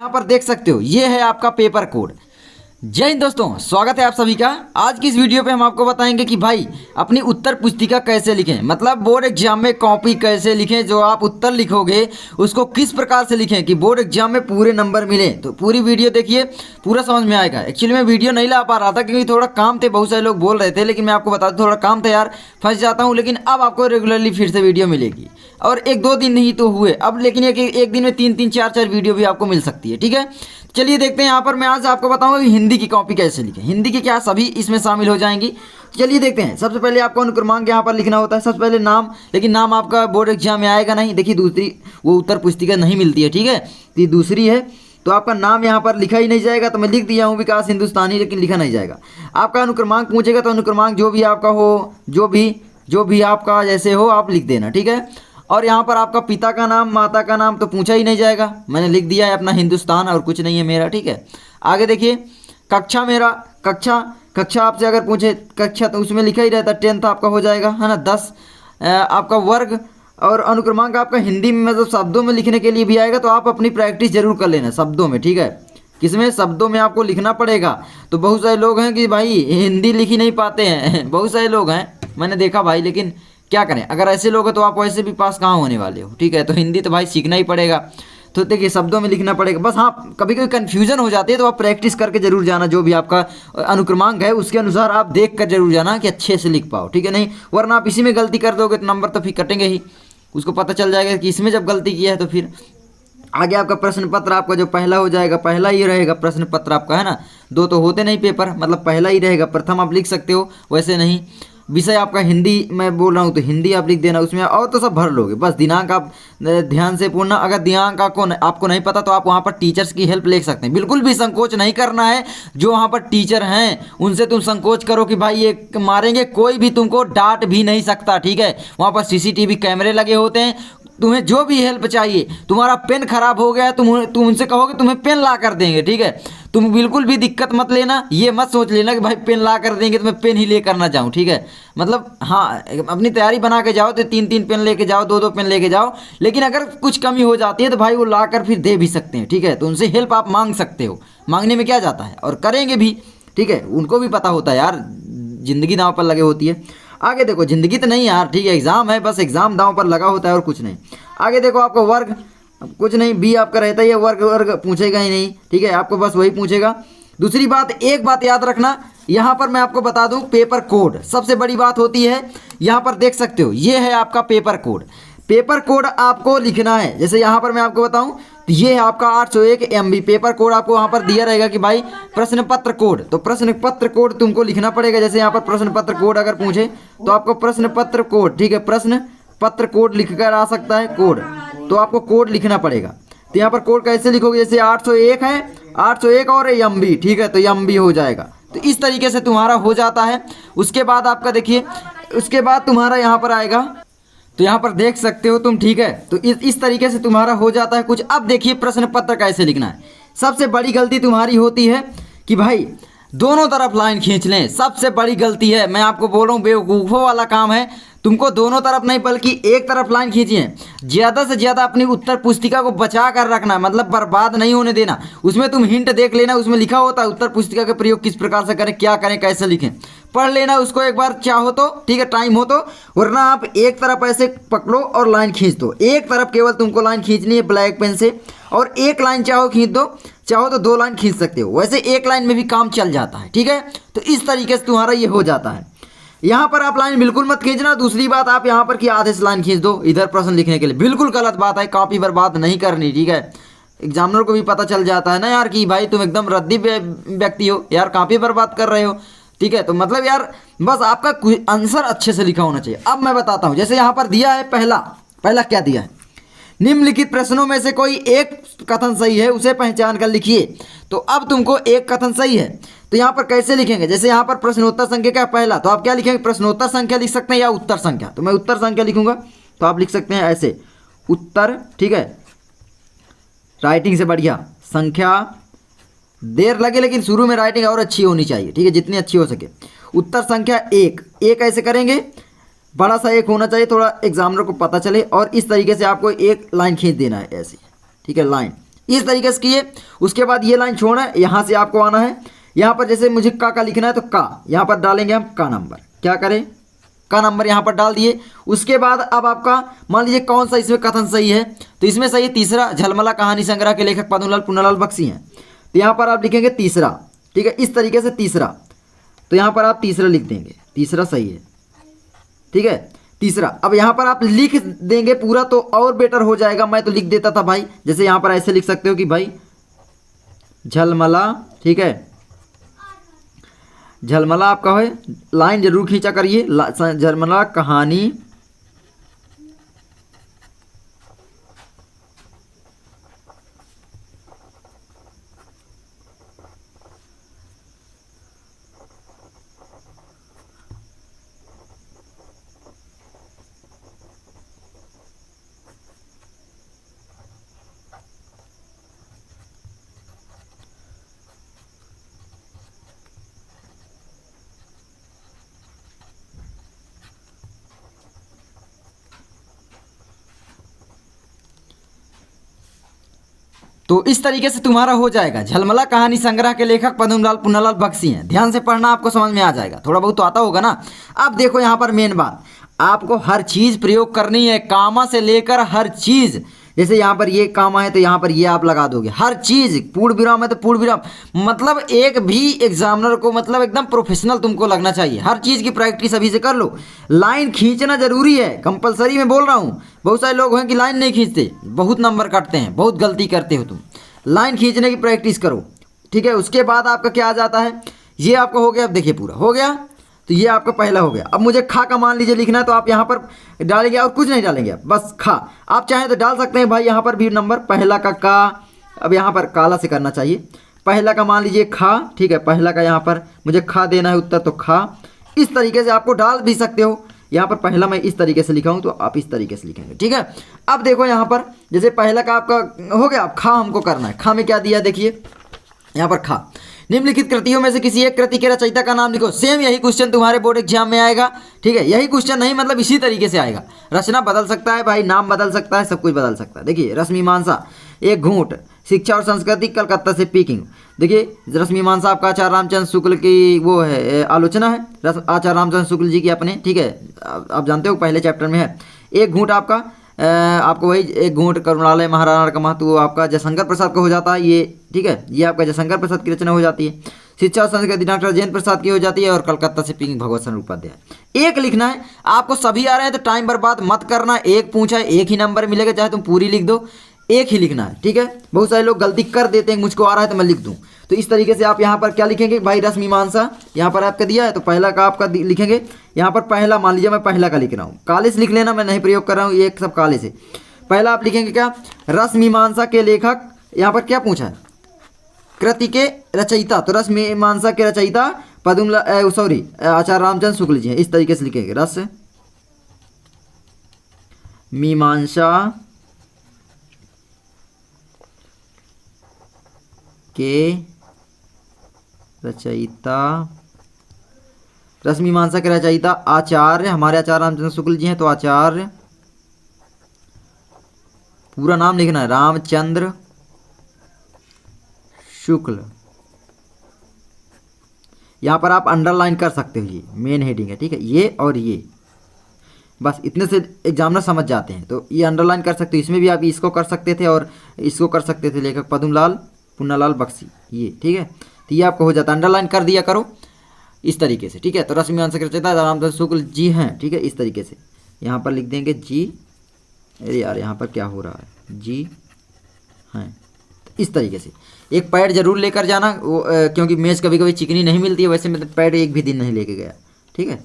यहाँ पर देख सकते हो ये है आपका पेपर कोड। जय हिंद दोस्तों, स्वागत है आप सभी का। आज की इस वीडियो पे हम आपको बताएंगे कि भाई अपनी उत्तर पुस्तिका कैसे लिखें, मतलब बोर्ड एग्जाम में कॉपी कैसे लिखें। जो आप उत्तर लिखोगे उसको किस प्रकार से लिखें कि बोर्ड एग्जाम में पूरे नंबर मिले। तो पूरी वीडियो देखिए, पूरा समझ में आएगा। एक्चुअली मैं वीडियो नहीं ला पा रहा था क्योंकि थोड़ा काम थे, बहुत सारे लोग बोल रहे थे, लेकिन मैं आपको बता दूं थोड़ा काम था यार, फंस जाता हूँ। लेकिन अब आपको रेगुलरली फिर से वीडियो मिलेगी और एक दो दिन ही तो हुए अब, लेकिन एक दिन में तीन चार वीडियो भी आपको मिल सकती है। ठीक है, चलिए देखते हैं। यहाँ पर मैं आज आपको बताऊंगा कि हिंदी की कॉपी कैसे लिखें। हिंदी की क्या सभी इसमें शामिल हो जाएंगी। चलिए देखते हैं। सबसे पहले आपको अनुक्रमांक यहाँ पर लिखना होता है। सबसे पहले नाम, लेकिन नाम आपका बोर्ड एग्जाम में आएगा नहीं। देखिए दूसरी वो उत्तर पुस्तिका नहीं मिलती है, ठीक है, तो ये दूसरी है, तो आपका नाम यहाँ पर लिखा ही नहीं जाएगा। तो मैं लिख दिया हूँ विकास हिंदुस्तानी, लेकिन लिखा नहीं जाएगा। आपका अनुक्रमांक पूछेगा तो अनुक्रमांक जो भी आपका हो, जो भी आपका जैसे हो आप लिख देना, ठीक है। और यहाँ पर आपका पिता का नाम, माता का नाम तो पूछा ही नहीं जाएगा, मैंने लिख दिया है अपना हिंदुस्तान, और कुछ नहीं है मेरा, ठीक है। आगे देखिए, कक्षा मेरा, कक्षा आपसे अगर पूछे कक्षा तो उसमें लिखा ही रहता, 10th आपका हो जाएगा, है ना। 10 आपका वर्ग, और अनुक्रमांक आपका हिंदी में मतलब शब्दों में लिखने के लिए भी आएगा, तो आप अपनी प्रैक्टिस जरूर कर लेना शब्दों में, ठीक है। किसमें? शब्दों में आपको लिखना पड़ेगा। तो बहुत सारे लोग हैं कि भाई हिंदी लिख ही नहीं पाते हैं बहुत सारे लोग हैं, मैंने देखा भाई, लेकिन क्या करें, अगर ऐसे लोग हैं तो आप वैसे भी पास कहाँ होने वाले हो, ठीक है। तो हिंदी तो भाई सीखना ही पड़ेगा। तो देखिए शब्दों में लिखना पड़ेगा बस। हाँ, कभी कभी कन्फ्यूजन हो जाती है तो आप प्रैक्टिस करके जरूर जाना। जो भी आपका अनुक्रमांक है उसके अनुसार आप देख कर जरूर जाना कि अच्छे से लिख पाओ, ठीक है। नहीं वरना आप इसी में गलती कर दोगे तो नंबर तो फिर कटेंगे ही। उसको पता चल जाएगा कि इसमें जब गलती किया है तो फिर आगे आपका प्रश्न पत्र आपका जो पहला हो जाएगा, पहला ही रहेगा प्रश्न पत्र आपका, है ना। दो तो होते नहीं पेपर, मतलब पहला ही रहेगा। प्रथम आप लिख सकते हो, वैसे नहीं। विषय आपका हिंदी मैं बोल रहा हूँ तो हिंदी आप लिख देना उसमें, और तो सब भर लोगे। बस दिनांक आप ध्यान से पूछना। अगर दिनांक आपको नहीं पता तो आप वहाँ पर टीचर्स की हेल्प ले सकते हैं। बिल्कुल भी संकोच नहीं करना है। जो वहाँ पर टीचर हैं उनसे तुम संकोच करो कि भाई ये मारेंगे, कोई भी तुमको डांट भी नहीं सकता, ठीक है। वहाँ पर CCTV कैमरे लगे होते हैं। तुम्हें जो भी हेल्प चाहिए, तुम्हारा पेन खराब हो गया तुम उनसे कहोगे तुम्हें पेन ला कर देंगे, ठीक है। तुम बिल्कुल भी दिक्कत मत लेना, ये मत सोच लेना कि भाई पेन ला कर देंगे तो मैं पेन ही लेकर ना जाऊं, ठीक है। मतलब हाँ, अपनी तैयारी बना के जाओ तो 3 पेन लेके जाओ, 2 पेन लेके जाओ। लेकिन अगर कुछ कमी हो जाती है तो भाई वो ला कर फिर दे भी सकते हैं, ठीक है। तो उनसे हेल्प आप मांग सकते हो, मांगने में क्या जाता है, और करेंगे भी, ठीक है। उनको भी पता होता है यार, जिंदगी दांव पर लगे होती है। आगे देखो, जिंदगी तो नहीं यार, ठीक है, एग्जाम है, बस एग्जाम दांव पर लगा होता है और कुछ नहीं। आगे देखो आपका वर्ग, कुछ नहीं, बी आपका रहता ही है। वर्ग पूछेगा ही नहीं, ठीक है, आपको बस वही पूछेगा। दूसरी बात, एक बात याद रखना, यहाँ पर मैं आपको बता दूं, पेपर कोड सबसे बड़ी बात होती है। यहाँ पर देख सकते हो ये है आपका पेपर कोड। पेपर कोड आपको लिखना है। जैसे यहाँ पर मैं आपको बताऊं तो ये है आपका 801 MB पेपर कोड। आपको वहाँ पर दिया रहेगा कि भाई प्रश्न पत्र कोड, तो प्रश्न पत्र कोड तुमको लिखना पड़ेगा। जैसे यहाँ पर प्रश्न पत्र कोड अगर पूछे तो आपको प्रश्न पत्र कोड, ठीक है, प्रश्न पत्र कोड लिख कर आ सकता है कोड, तो आपको कोड लिखना पड़ेगा। तो यहाँ पर कोड कैसे लिखोगे? जैसे 801 है, 801 और MB, ठीक है, तो MB हो जाएगा। तो इस तरीके से तुम्हारा हो जाता है। उसके बाद आपका देखिए, उसके बाद तुम्हारा यहाँ पर आएगा, तो यहाँ पर देख सकते हो तुम, ठीक है। तो इस तरीके से तुम्हारा हो जाता है कुछ। अब देखिए प्रश्न पत्र कैसे लिखना है। सबसे बड़ी गलती तुम्हारी होती है कि भाई दोनों तरफ लाइन खींच लें। सबसे बड़ी गलती है, मैं आपको बोल रहा हूँ, बेवकूफ़ों वाला काम है। तुमको दोनों तरफ नहीं बल्कि एक तरफ लाइन खींचिए। ज़्यादा से ज़्यादा अपनी उत्तर पुस्तिका को बचा कर रखना, मतलब बर्बाद नहीं होने देना। उसमें तुम हिंट देख लेना, उसमें लिखा होता है उत्तर पुस्तिका का प्रयोग किस प्रकार से करें, क्या करें, कैसे लिखें। पढ़ लेना उसको एक बार चाहो तो, ठीक है, टाइम हो तो। वरना आप एक तरफ ऐसे पकड़ो और लाइन खींच दो। एक तरफ केवल तुमको लाइन खींचनी है ब्लैक पेन से, और एक लाइन चाहो खींच दो, चाहो तो 2 लाइन खींच सकते हो। वैसे एक लाइन में भी काम चल जाता है, ठीक है। तो इस तरीके से तुम्हारा ये हो जाता है। यहाँ पर आप लाइन बिल्कुल मत खींचना। दूसरी बात, आप यहाँ पर की आधे से लाइन खींच दो इधर प्रश्न लिखने के लिए, बिल्कुल गलत बात है। कॉपी बर्बाद नहीं करनी, ठीक है। एग्जामिनर को भी पता चल जाता है ना यार कि भाई तुम एकदम रद्दी व्यक्ति हो यार, कॉपी बर्बाद कर रहे हो, ठीक है। तो मतलब यार बस आपका आंसर अच्छे से लिखा होना चाहिए। अब मैं बताता हूँ, जैसे यहाँ पर दिया है पहला क्या दिया है, निम्नलिखित प्रश्नों में से कोई एक कथन सही है, उसे पहचान कर लिखिए। तो अब तुमको एक कथन सही है, तो यहाँ पर कैसे लिखेंगे? जैसे यहाँ पर प्रश्नोत्तर संख्या का पहला, तो आप क्या लिखेंगे? प्रश्नोत्तर संख्या लिख सकते हैं या उत्तर संख्या। तो मैं उत्तर संख्या लिखूंगा, तो आप लिख सकते हैं ऐसे उत्तर, ठीक है, राइटिंग से बढ़िया, संख्या देर लगे लेकिन शुरू में राइटिंग और अच्छी होनी चाहिए, ठीक है, जितनी अच्छी हो सके। उत्तर संख्या 1 ऐसे करेंगे, बड़ा सा 1 होना चाहिए, थोड़ा एग्जामिनर को पता चले। और इस तरीके से आपको एक लाइन खींच देना है ऐसे, ठीक है, लाइन इस तरीके से किए। उसके बाद ये लाइन छोड़ना है, यहाँ से आपको आना है, यहाँ पर जैसे मुझे का लिखना है तो का यहाँ पर डालेंगे हम का नंबर, क्या करें का नंबर यहाँ पर डाल दिए। उसके बाद अब आपका मान लीजिए कौन सा इसमें कथन सही है, तो इसमें सही है तीसरा, झलमला कहानी संग्रह के लेखक पद्मलाल पुन्नालाल बख्शी हैं, तो यहाँ पर आप लिखेंगे तीसरा, ठीक है, इस तरीके से तीसरा, तो यहाँ पर आप तीसरा लिख देंगे, तीसरा सही है, ठीक है, तीसरा। अब यहाँ पर आप लिख देंगे पूरा तो और बेटर हो जाएगा, मैं तो लिख देता था भाई, जैसे यहाँ पर ऐसे लिख सकते हो कि भाई झलमला, ठीक है, झलमला आपका है, लाइन जरूर खींचा करिए, झलमला कहानी तो इस तरीके से तुम्हारा हो जाएगा। झलमला कहानी संग्रह के लेखक पद्मलाल पुन्नालाल बख्शी हैं। ध्यान से पढ़ना, आपको समझ में आ जाएगा, थोड़ा बहुत तो आता होगा ना। अब देखो यहाँ पर मेन बात, आपको हर चीज़ प्रयोग करनी है, कामा से लेकर हर चीज़। जैसे यहाँ पर ये कामा है तो यहाँ पर ये आप लगा दोगे, हर चीज़, पूर्ण विराम है तो पूर्ण विराम, मतलब एक भी एग्जामिनर को मतलब एकदम प्रोफेशनल तुमको लगना चाहिए। हर चीज़ की प्रैक्टिस अभी से कर लो। लाइन खींचना जरूरी है, कंपलसरी मैं बोल रहा हूँ। बहुत सारे लोग हैं कि लाइन नहीं खींचते, बहुत नंबर काटते हैं, बहुत गलती करते हो तुम। लाइन खींचने की प्रैक्टिस करो, ठीक है। उसके बाद आपका क्या आ जाता है, ये आपका हो गया, अब देखिए पूरा हो गया, तो ये आपका पहला हो गया। अब मुझे खा का मान लीजिए लिखना है, तो आप यहाँ पर डालेंगे और कुछ नहीं डालेंगे, बस खा। आप चाहें तो डाल सकते हैं भाई यहाँ पर भी नंबर, पहला का। अब यहाँ पर काला से करना चाहिए, पहला का मान लीजिए खा, ठीक है, पहला का यहाँ पर मुझे खा देना है उत्तर, तो खा। इस तरीके से आपको डाल भी सकते हो। यहाँ पर पहला मैं इस तरीके से लिखा हूँ, तो आप इस तरीके से लिखेंगे, ठीक है। अब देखो यहाँ पर जैसे पहला का आपका हो गया, अब खा हमको करना है। खा में क्या दिया देखिए, यहाँ पर खा, निम्नलिखित कृतियों में से किसी एक कृति के रचयिता का नाम लिखो। सेम यही क्वेश्चन तुम्हारे बोर्ड एग्जाम में आएगा, ठीक है। यही क्वेश्चन नहीं, मतलब इसी तरीके से आएगा। रचना बदल सकता है भाई, नाम बदल सकता है, सब कुछ बदल सकता है। देखिए रश्मिमांसा, एक घूंट, शिक्षा और संस्कृति, कलकत्ता से पीकिंग। देखिए रश्मिमांसा आपका आचार्य रामचंद्र शुक्ल की वो है, आलोचना है आचार्य रामचंद्र शुक्ल जी की अपने, ठीक है, आप जानते हो पहले चैप्टर में है। एक घूंट आपका आपको वही एक घूंट करुणालय महाराणा का महत्व, वो आपका जयशंकर प्रसाद का हो जाता है ये, ठीक है, ये आपका जयशंकर प्रसाद की रचना हो जाती है। शिक्षा और संस्कृति डॉक्टर राजेंद्र प्रसाद की हो जाती है, और कलकत्ता से पिंक भगवत स्वरूप उपाध्याय। एक लिखना है आपको, सभी आ रहे हैं तो टाइम बर्बाद मत करना। एक पूछा है, एक ही नंबर मिलेगा, चाहे तुम पूरी लिख दो, एक ही लिखना है, ठीक है। बहुत सारे लोग गलती कर देते हैं, मुझको आ रहा है तो मैं लिख दूं, तो इस तरीके से आप यहाँ पर क्या लिखेंगे भाई, रश्मिमांसा यहाँ पर आपका दिया है, तो पहला का आपका लिखेंगे। यहाँ पर पहला मान लीजिए मैं पहला का लिख रहा हूँ, काले से लिख लेना, मैं नहीं प्रयोग कर रहा हूँ, एक सब काले से। पहला आप लिखेंगे क्या, रश्मिमांसा के लेखक, यहाँ पर क्या पूछा है, कृति के रचयिता, तो रश्मिमांसा के रचयिता सॉरी आचार्य रामचंद्र शुक्ल जी हैं। इस तरीके से लिखेंगे, रस मीमांसा के रचयिता, रश्मिमांसा के रचयिता आचार्य, हमारे आचार्य रामचंद्र शुक्ल जी हैं, तो आचार्य, पूरा नाम लिखना है, रामचंद्र शुक्ल। यहाँ पर आप अंडरलाइन कर सकते हो, ये मेन हेडिंग है, ठीक है, ये और ये, बस इतने से एग्जामिनर समझ जाते हैं। तो ये अंडरलाइन कर सकते हो, इसमें भी आप इसको कर सकते थे और इसको कर सकते थे, लेखक पद्मलाल पुन्नालाल बख्शी, ये, ठीक है। तो ये आपको हो जाता है, अंडरलाइन कर दिया करो इस तरीके से, ठीक है। तो रश्मिमांसा के रचयिता रामचंद्र शुक्ल जी हैं, ठीक है, इस तरीके से यहाँ पर लिख देंगे जी। अरे यार यहाँ पर क्या हो रहा है, जी हैं, तो इस तरीके से एक पैड जरूर लेकर जाना, वो क्योंकि मेज कभी कभी चिकनी नहीं मिलती है, वैसे मैं पैड एक भी दिन नहीं लेके गया, ठीक है।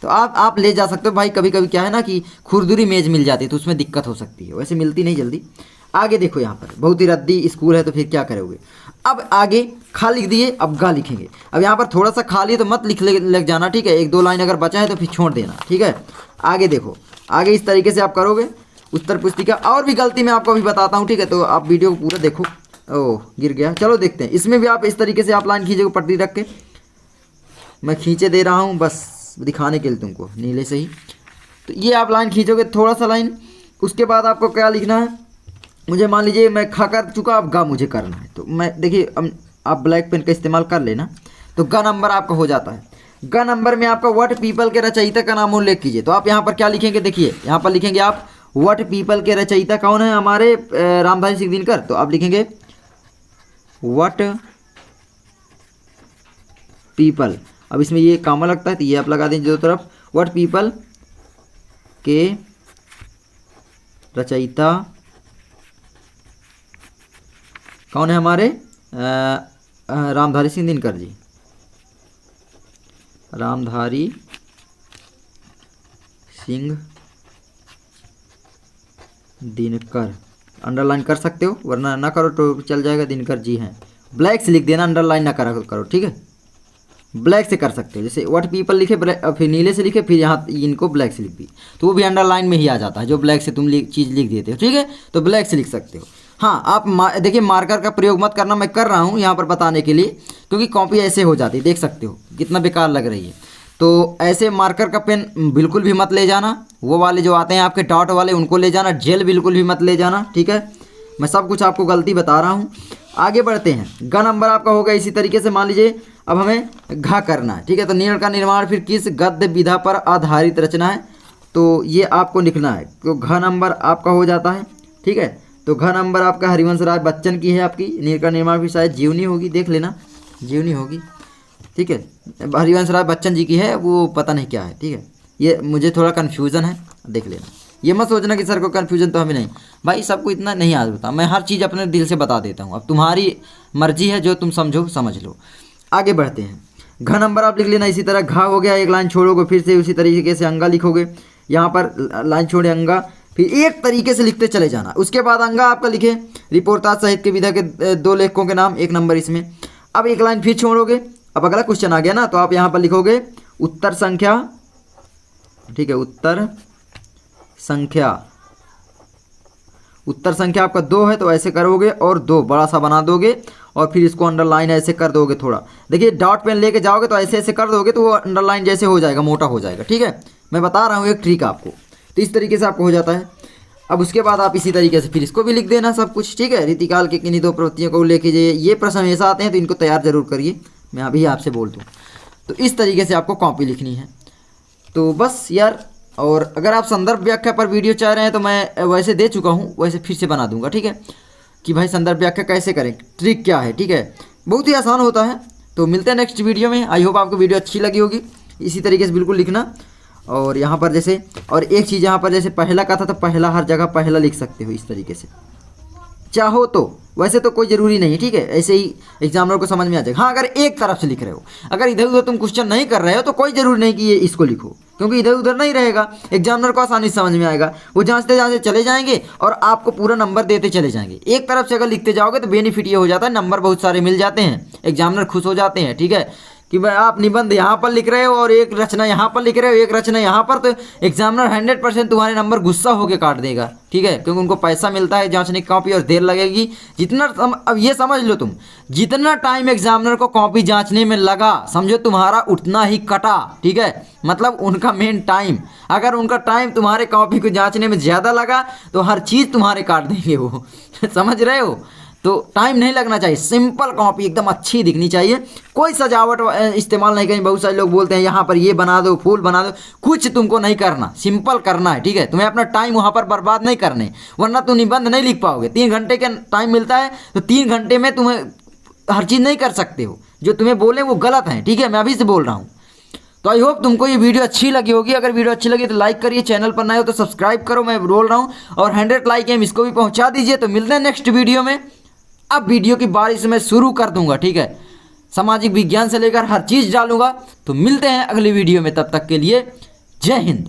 तो आप ले जा सकते हो भाई, कभी कभी क्या है ना कि खुरदुरी मेज मिल जाती है, तो उसमें दिक्कत हो सकती है, वैसे मिलती नहीं जल्दी। आगे देखो यहाँ पर बहुत ही रद्दी स्कूल है, तो फिर क्या करोगे। अब आगे खा लिख दिए, अब गा लिखेंगे। अब यहाँ पर थोड़ा सा खाली है तो मत लग जाना, ठीक है, एक दो लाइन अगर बचा है तो फिर छोड़ देना, ठीक है। आगे देखो, आगे इस तरीके से आप करोगे उत्तर पुस्तिका। और भी गलती मैं आपको अभी बताता हूँ, ठीक है, तो आप वीडियो को पूरा देखो। ओह गिर गया, चलो देखते हैं। इसमें भी आप इस तरीके से आप लाइन खींचोगे, पट्टी रख के मैं खींचे दे रहा हूँ बस दिखाने के लिए तुमको, नीले से ही। तो ये आप लाइन खींचोगे थोड़ा सा लाइन, उसके बाद आपको क्या लिखना है, मुझे मान लीजिए मैं खा कर चुका, अब गा मुझे करना है, तो मैं देखिए आप ब्लैक पेन का इस्तेमाल कर लेना, तो ग नंबर आपका हो जाता है। ग नंबर में आपका व्हाट पीपल के रचयिता का नाम उल्लेख कीजिए। तो आप यहाँ पर क्या लिखेंगे, देखिए यहाँ पर लिखेंगे आप व्हाट पीपल के रचयिता कौन है, हमारे रामधारी सिंह दिनकर। तो आप लिखेंगे व्हाट पीपल, अब इसमें ये कामा लगता है तो ये आप लगा देंगे दो तरफ, व्हाट पीपल के रचयिता कौन है, हमारे रामधारी सिंह दिनकर जी। रामधारी सिंह दिनकर, अंडरलाइन कर सकते हो वरना ना करो तो चल जाएगा, दिनकर जी हैं। ब्लैक से लिख देना, अंडरलाइन ना करो, ठीक है, ब्लैक से कर सकते हो। जैसे व्हाट पीपल लिखे फिर नीले से लिखे, फिर यहाँ इनको ब्लैक से लिख दी तो वो भी अंडरलाइन में ही आ जाता है, जो ब्लैक से तुम चीज़ लिख देते हो, ठीक है, तो ब्लैक से लिख सकते हो। हाँ, आप देखिए मार्कर का प्रयोग मत करना, मैं कर रहा हूँ यहाँ पर बताने के लिए, क्योंकि कॉपी ऐसे हो जाती है, देख सकते हो कितना बेकार लग रही है। तो ऐसे मार्कर का पेन बिल्कुल भी मत ले जाना, वो वाले जो आते हैं आपके डॉट वाले उनको ले जाना, जेल बिल्कुल भी मत ले जाना, ठीक है, मैं सब कुछ आपको गलती बता रहा हूँ। आगे बढ़ते हैं, ग नंबर आपका होगा इसी तरीके से। मान लीजिए अब हमें घा करना है, ठीक है, तो नीड़ का निर्माण फिर किस गद्य विधा पर आधारित रचना है, तो ये आपको लिखना है। तो घ नंबर आपका हो जाता है, ठीक है, तो घ नंबर आपका हरिवंश राय बच्चन की है आपकी। नीड़ का निर्माण फिर शायद जीवनी होगी, देख लेना, जीवनी होगी, ठीक है, हरिवंश राय बच्चन जी की है, वो पता नहीं क्या है, ठीक है, ये मुझे थोड़ा कन्फ्यूज़न है, देख लेना। ये मत सोचना कि सर को कन्फ्यूजन तो हमें नहीं, भाई सबको इतना नहीं याद होता, मैं हर चीज़ अपने दिल से बता देता हूँ, अब तुम्हारी मर्जी है, जो तुम समझो समझ लो। आगे बढ़ते हैं, घ नंबर आप लिख लेना इसी तरह, घा हो गया, एक लाइन छोड़ोगे, फिर से उसी तरीके से अंगा लिखोगे, यहाँ पर लाइन छोड़े अंगा, फिर एक तरीके से लिखते चले जाना। उसके बाद अंगा आपका लिखे रिपोर्टाज साहित्य के विधा के 2 लेखकों के नाम, 1 नंबर इसमें। अब एक लाइन फिर छोड़ोगे, अब अगला क्वेश्चन आ गया ना, तो आप यहाँ पर लिखोगे उत्तर संख्या, ठीक है, उत्तर संख्या आपका 2 है, तो ऐसे करोगे और 2 बड़ा सा बना दोगे और फिर इसको अंडरलाइन ऐसे कर दोगे थोड़ा। देखिए डॉट पेन लेके जाओगे तो ऐसे ऐसे कर दोगे तो वो अंडरलाइन जैसे हो जाएगा, मोटा हो जाएगा, ठीक है, मैं बता रहा हूँ एक ट्रिक आपको, तो इस तरीके से आपको हो जाता है। अब उसके बाद आप इसी तरीके से फिर इसको भी लिख देना सब कुछ, ठीक है। रीतिकाल के किन्हीं 2 प्रवृत्तियों को उल्लेख कीजिए, ये प्रश्न हमेशा आते हैं तो इनको तैयार जरूर करिए, मैं अभी आपसे बोल दूँ। तो इस तरीके से आपको कॉपी लिखनी है। तो बस यार, और अगर आप संदर्भ व्याख्या पर वीडियो चाह रहे हैं तो मैं वैसे दे चुका हूँ, वैसे फिर से बना दूंगा, ठीक है, कि भाई संदर्भ व्याख्या कैसे करें, ट्रिक क्या है, ठीक है, बहुत ही आसान होता है। तो मिलते हैं नेक्स्ट वीडियो में, आई होप आपको वीडियो अच्छी लगी होगी। इसी तरीके से बिल्कुल लिखना। और यहाँ पर जैसे, और एक चीज़ यहाँ पर जैसे पहला का था तो पहला हर जगह पहला लिख सकते हो इस तरीके से, चाहो तो, वैसे तो कोई ज़रूरी नहीं, ठीक है, ऐसे ही एग्जामिनर को समझ में आ जाएगा। हाँ, अगर एक तरफ से लिख रहे हो, अगर इधर उधर तुम क्वेश्चन नहीं कर रहे हो तो कोई ज़रूरी नहीं कि ये इसको लिखो, क्योंकि इधर उधर नहीं रहेगा, एग्जामिनर को आसानी से समझ में आएगा, वो जांचते जांचते चले जाएंगे और आपको पूरा नंबर देते चले जाएंगे। एक तरफ से अगर लिखते जाओगे तो बेनिफिट ये हो जाता है, नंबर बहुत सारे मिल जाते हैं, एग्जामिनर खुश हो जाते हैं, ठीक है, कि भाई आप निबंध यहाँ पर लिख रहे हो और एक रचना यहाँ पर लिख रहे हो, एक रचना यहाँ पर, तो एग्जामिनर 100% तुम्हारे नंबर गुस्सा होकर काट देगा, ठीक है, क्योंकि उनको पैसा मिलता है जांचने की कॉपी और देर लगेगी। अब ये समझ लो तुम, जितना टाइम एग्जामिनर को कॉपी जांचने में लगा, समझो तुम्हारा उतना ही कटा, ठीक है, मतलब उनका मेन टाइम, अगर उनका टाइम तुम्हारे कॉपी को जांचने में ज़्यादा लगा तो हर चीज़ तुम्हारे काट देंगे वो समझ रहे हो। तो टाइम नहीं लगना चाहिए, सिंपल कॉपी एकदम अच्छी दिखनी चाहिए, कोई सजावट इस्तेमाल नहीं करनी। बहुत सारे लोग बोलते हैं यहाँ पर ये बना दो, फूल बना दो, कुछ तुमको नहीं करना, सिंपल करना है, ठीक है, तुम्हें अपना टाइम वहाँ पर बर्बाद नहीं करने, वरना तुम निबंध नहीं लिख पाओगे। 3 घंटे का टाइम मिलता है तो 3 घंटे में तुम्हें हर चीज़ नहीं कर सकते हो, जो तुम्हें बोले वो गलत है, ठीक है, मैं अभी से बोल रहा हूँ। तो आई होप तुमको ये वीडियो अच्छी लगी होगी। अगर वीडियो अच्छी लगी तो लाइक करिए, चैनल पर नए हो तो सब्सक्राइब करो, मैं बोल रहा हूँ, और 100 लाइक है इसको भी पहुँचा दीजिए। तो मिलते हैं नेक्स्ट वीडियो में। अब वीडियो की बारिश मैं शुरू कर दूंगा, ठीक है, सामाजिक विज्ञान से लेकर हर चीज़ डालूंगा। तो मिलते हैं अगली वीडियो में, तब तक के लिए जय हिंद।